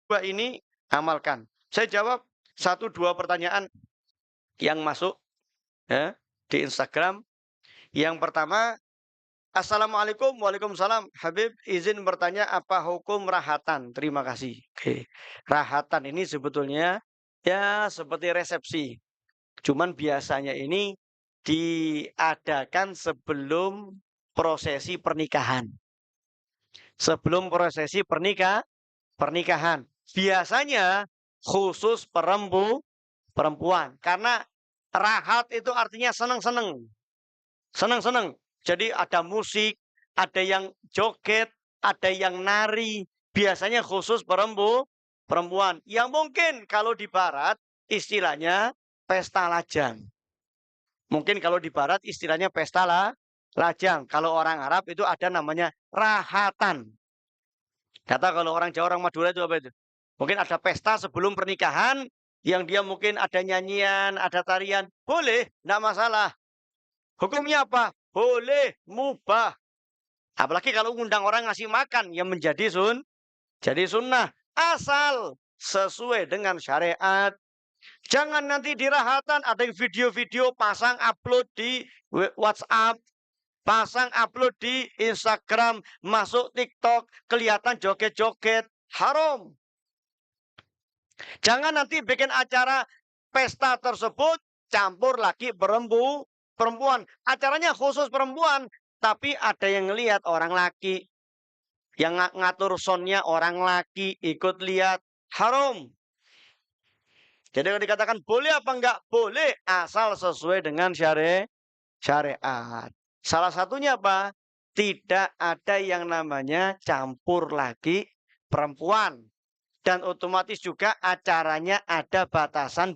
dua ini amalkan. Saya jawab satu dua pertanyaan yang masuk ya di Instagram. Yang pertama, Assalamualaikum, waalaikumsalam. Habib, izin bertanya apa hukum rahatan? Terima kasih. Oke. Rahatan ini sebetulnya ya seperti resepsi. Cuman biasanya ini diadakan sebelum prosesi pernikahan. Sebelum prosesi pernikahan. Biasanya khusus perempuan. Karena rahat itu artinya seneng-seneng. Seneng-seneng. Jadi ada musik, ada yang joget, ada yang nari. Biasanya khusus perempuan. Yang mungkin kalau di barat istilahnya pesta lajang. Mungkin kalau di barat istilahnya pesta lajang. Kalau orang Arab itu ada namanya rahatan. Kata kalau orang Jawa, orang Madura itu apa itu? Mungkin ada pesta sebelum pernikahan yang dia mungkin ada nyanyian, ada tarian. Boleh, enggak masalah. Hukumnya apa? Boleh, mubah. Apalagi kalau undang orang ngasih makan yang menjadi jadi sunnah. Asal sesuai dengan syariat. Jangan nanti dirahatan ada yang video-video pasang upload di WhatsApp, pasang upload di Instagram, masuk TikTok, kelihatan joget-joget. Haram. Jangan nanti bikin acara pesta tersebut campur lagi perempuan. Acaranya khusus perempuan, tapi ada yang lihat orang laki. Yang ngatur soundnya orang laki ikut lihat. Haram. Jadi kalau dikatakan boleh apa enggak? Boleh asal sesuai dengan syariat. Salah satunya apa? Tidak ada yang namanya campur lagi perempuan. Dan otomatis juga acaranya ada batasan.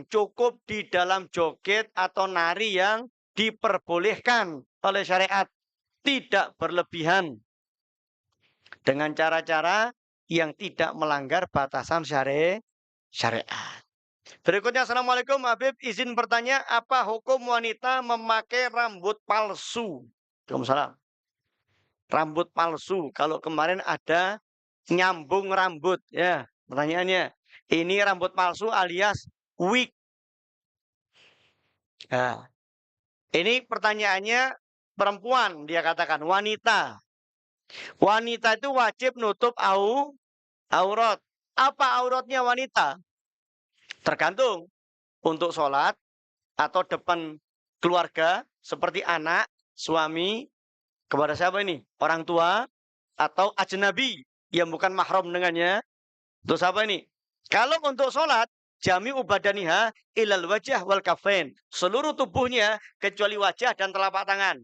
Cukup di dalam joget atau nari yang diperbolehkan oleh syariat. Tidak berlebihan. Dengan cara-cara yang tidak melanggar batasan syariat. Berikutnya, Assalamualaikum Habib, izin bertanya apa hukum wanita memakai rambut palsu? Waalaikumsalam. Rambut palsu. Kalau kemarin ada nyambung rambut. Ya, pertanyaannya. Ini rambut palsu alias wig. Nah, ini pertanyaannya perempuan, dia katakan. Wanita. Wanita itu wajib nutup aurat. Apa auratnya wanita? Tergantung. Untuk sholat atau depan keluarga seperti anak, suami, kepada siapa ini? Orang tua atau ajnabi yang bukan mahram dengannya. Terus apa ini? Kalau untuk sholat, jami ubadaniha ilal wajah wal kafain. Seluruh tubuhnya kecuali wajah dan telapak tangan.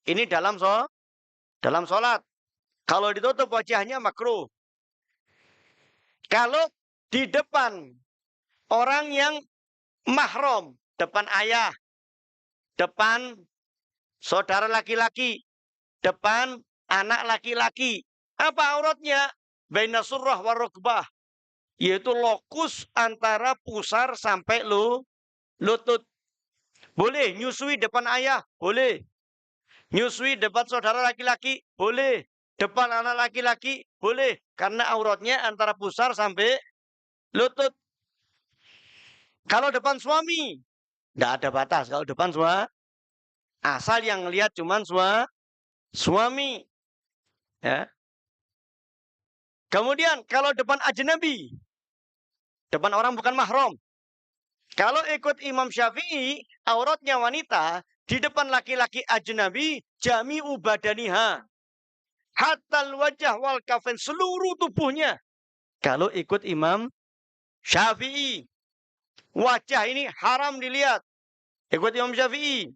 Ini dalam sholat. Kalau ditutup wajahnya makruh. Kalau di depan orang yang mahram, depan ayah, depan saudara laki-laki, depan anak laki-laki. Apa auratnya? Baina surrah warukbah. Yaitu lokus antara pusar sampai lutut. Boleh nyusui depan ayah? Boleh. Nyusui depan saudara laki-laki? Boleh. Depan anak laki-laki? Boleh. Karena auratnya antara pusar sampai lutut. Kalau depan suami, tidak ada batas. Kalau depan asal yang lihat cuma suami. Ya. Kemudian kalau depan ajnabi, depan orang bukan mahram. Kalau ikut Imam Syafi'i, auratnya wanita di depan laki-laki ajnabi jami ubadaniha. Hatal wajah wal kafen, seluruh tubuhnya. Kalau ikut Imam Syafi'i, wajah ini haram dilihat. Ikut Imam Syafi'i.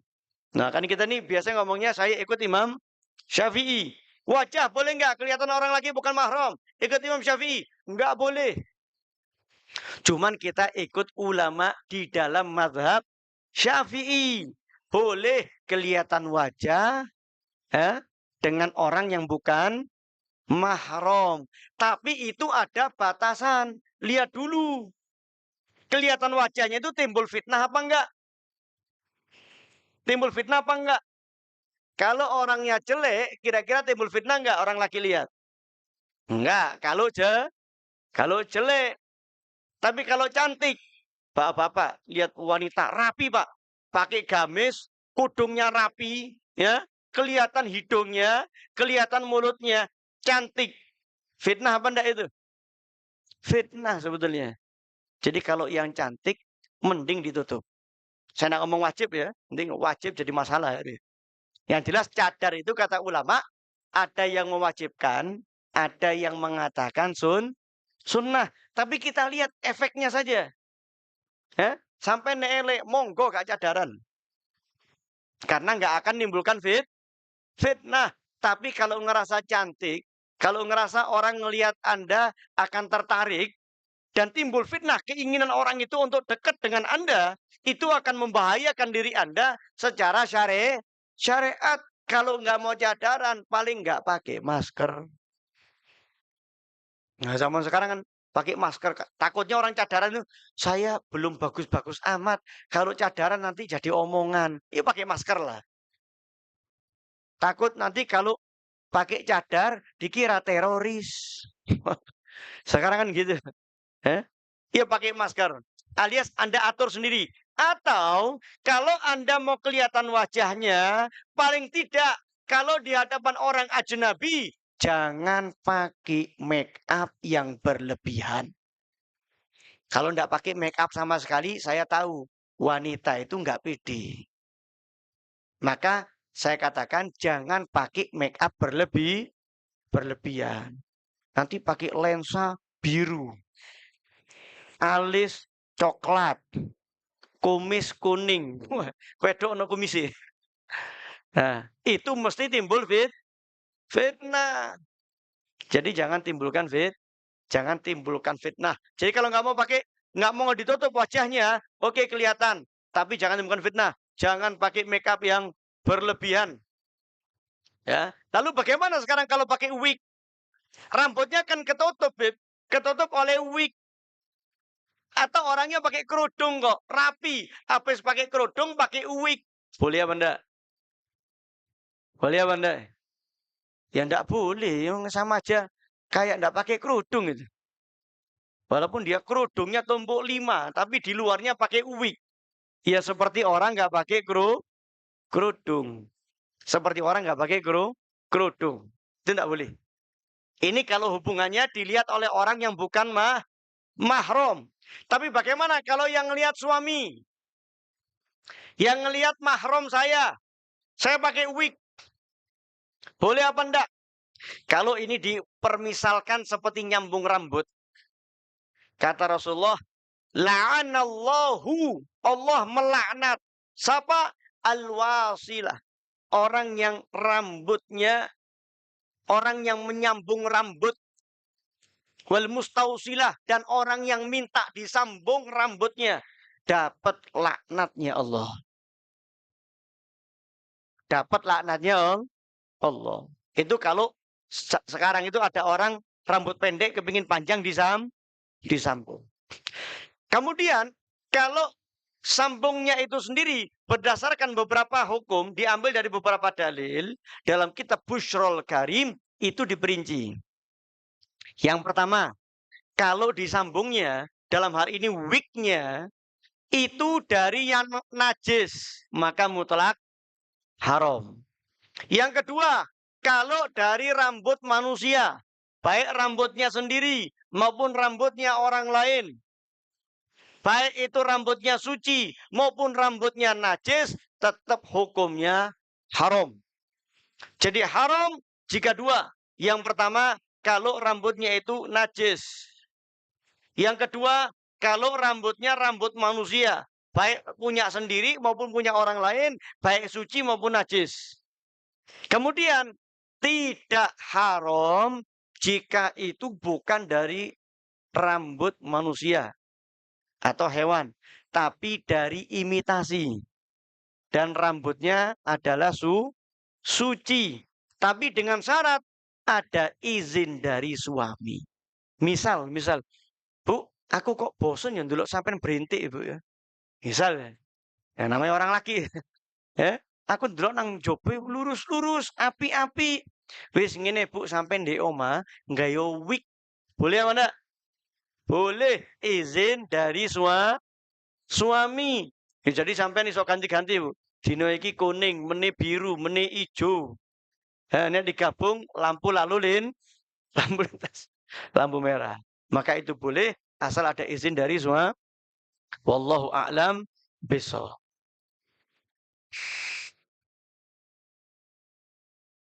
Nah, kan kita nih biasa ngomongnya saya ikut Imam Syafi'i. Wajah boleh nggak kelihatan orang lagi bukan mahram? Ikut Imam Syafi'i. Nggak boleh. Cuman kita ikut ulama di dalam mazhab Syafi'i. Boleh kelihatan wajah dengan orang yang bukan mahram. Tapi itu ada batasan. Lihat dulu. Kelihatan wajahnya itu timbul fitnah apa enggak? Timbul fitnah apa enggak? Kalau orangnya jelek, kira-kira timbul fitnah enggak orang laki lihat? Enggak, kalau jelek. Tapi kalau cantik, bapak-bapak lihat wanita rapi, Pak. Pakai gamis, kudungnya rapi, ya. Kelihatan hidungnya, kelihatan mulutnya, cantik. Fitnah apa enggak itu? Fitnah sebetulnya. Jadi kalau yang cantik, mending ditutup. Saya nak ngomong wajib ya, mending wajib jadi masalah. Yang jelas cadar itu kata ulama, ada yang mewajibkan, ada yang mengatakan sunnah. Tapi kita lihat efeknya saja. Ya, sampai neelek, monggo gak cadaran. Karena nggak akan menimbulkan fitnah. Tapi kalau ngerasa cantik, kalau ngerasa orang ngelihat Anda akan tertarik, dan timbul fitnah, keinginan orang itu untuk dekat dengan Anda, itu akan membahayakan diri Anda secara syariat. Kalau nggak mau cadaran, paling nggak pakai masker. Nah, zaman sekarang kan pakai masker. Takutnya orang cadaran itu, saya belum bagus-bagus amat. Kalau cadaran nanti jadi omongan. Ya pakai masker lah. Takut nanti kalau pakai cadar dikira teroris. Sekarang kan gitu. Ya pakai masker. Alias Anda atur sendiri. Atau kalau Anda mau kelihatan wajahnya, paling tidak kalau di hadapan orang ajnabi, jangan pakai make up yang berlebihan. Kalau enggak pakai make up sama sekali, saya tahu wanita itu enggak pede. Maka saya katakan jangan pakai make up berlebihan. Nanti pakai lensa biru, alis coklat, kumis kuning. Wah, wedok ono kumisi. Nah, itu mesti timbul fitnah. Jadi jangan timbulkan fitnah. Jadi kalau nggak mau pakai, nggak mau ditutup wajahnya, oke kelihatan. Tapi jangan timbulkan fitnah. Jangan pakai makeup yang berlebihan. Ya. Lalu bagaimana sekarang kalau pakai wig? Rambutnya kan ketutup, Beb. Ketutup oleh wig. Atau orangnya pakai kerudung kok, rapi. Habis pakai kerudung, pakai wig. Boleh apa enggak? Boleh apa enggak? Ya enggak boleh, yang sama aja kayak enggak pakai kerudung itu. Walaupun dia kerudungnya tumpuk 5, tapi di luarnya pakai wig. Ya seperti orang enggak pakai kerudung. Seperti orang enggak pakai kerudung. Itu enggak boleh. Ini kalau hubungannya dilihat oleh orang yang bukan mahram. Tapi bagaimana kalau yang ngelihat suami? Yang ngelihat mahram saya pakai wig. Boleh apa enggak? Kalau ini dipermisalkan seperti nyambung rambut. Kata Rasulullah, la'anallahu, Allah melaknat. Siapa? Al-wasilah. Orang yang rambutnya, orang yang menyambung rambut. Wal mustausilah. Dan orang yang minta disambung rambutnya. Dapat laknatnya Allah. Dapat laknatnya Allah. Itu kalau sekarang itu ada orang rambut pendek kepingin panjang disambung. Kemudian kalau sambungnya itu sendiri berdasarkan beberapa hukum diambil dari beberapa dalil dalam kitab Bushrul Karim itu diperinci. Yang pertama, kalau disambungnya dalam hal ini wignya itu dari yang najis maka mutlak haram. Yang kedua, kalau dari rambut manusia, baik rambutnya sendiri maupun rambutnya orang lain, baik itu rambutnya suci maupun rambutnya najis, tetap hukumnya haram. Jadi haram jika dua. Yang pertama, kalau rambutnya itu najis. Yang kedua, kalau rambutnya rambut manusia, baik punya sendiri maupun punya orang lain, baik suci maupun najis. Kemudian tidak haram jika itu bukan dari rambut manusia atau hewan, tapi dari imitasi. Dan rambutnya adalah suci. Tapi dengan syarat ada izin dari suami. Misal, Bu, aku kok bosen ya dulu sampai berintik, Ibu ya. Misal ya namanya orang laki. Ya, aku ndelok nang jope lurus-lurus, api-api. Wis ngene Bu, sampean ndek omah nggawe wig. Boleh apa ndak? Boleh, izin dari suami. Ya, jadi sampean iso ganti-ganti, Bu. Dino iki kuning, meni biru, meni ijo. Nek digabung lampu lalu lampu lintas, lampu merah. Maka itu boleh asal ada izin dari suami. Wallahu a'lam bishawab.